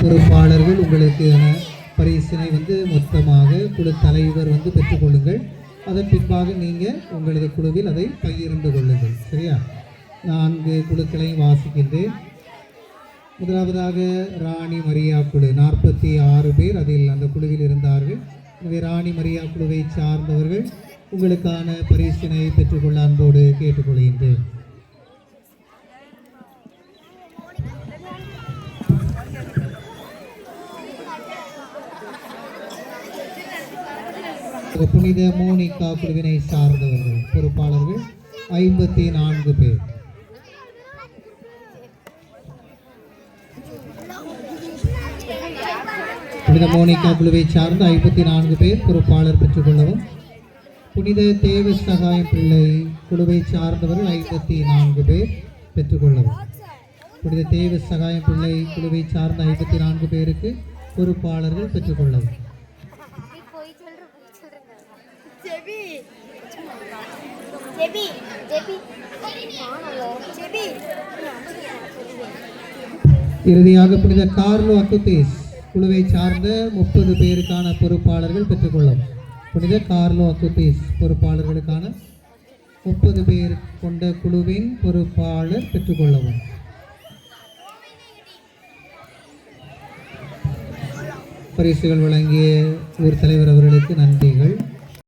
பொறுப்பாளர்கள் உங்களுக்கான பரிசினை மொத்தமாக குழு தலைவர் பெற்றுக்கொள்ளுங்கள். அதன் பின்பாக நீங்கள் உங்களது குழுவில் அதை பகிர்ந்து கொள்ளுங்கள். சரியா? 4 குழுக்களையும் வாசிக்கின்றேன். முதலாவதாக ராணி மரியா குழு 46 பேர் அதில் அந்த குழுவில் இருந்தார்கள். எனவே ராணி மரியா குழுவை சார்ந்தவர்கள் உங்களுக்கான பரிசினை பெற்றுக்கொள்ள அன்போடு கேட்டுக்கொள்கின்றேன். புனித மோனிகா குழுவினை சார்ந்தவர்கள் பொறுப்பாளர்கள் 54 பேர். புனித மோனிகா குழுவை சார்ந்த 54 பேர் பொறுப்பாளர் பெற்றுக்கொள்ளவும். புனித தேவ சகாயம் பிள்ளை குழுவை சார்ந்தவர்கள் 54 பேர் பெற்றுக்கொள்ளவும். புனித தேவ சகாயம் பிள்ளை குழுவை சார்ந்த 54 பேருக்கு பொறுப்பாளர்கள் பெற்றுக்கொள்ளவும். இறுதியாக புனித கார்லோ அக்குதேஸ் குழுவை சார்ந்த 30 பேருக்கான பொறுப்பாளர்கள் பெற்றுக்கொள்ளவும். புனித கார்லோ அக்குதேஸ் பொறுப்பாளர்களுக்கான 30 பேர் கொண்ட குழுவின் பொறுப்பாளர் பெற்றுக்கொள்ளவும். பரிசுகள் வழங்கிய ஊர் தலைவர் அவர்களுக்கு நன்றிகள்.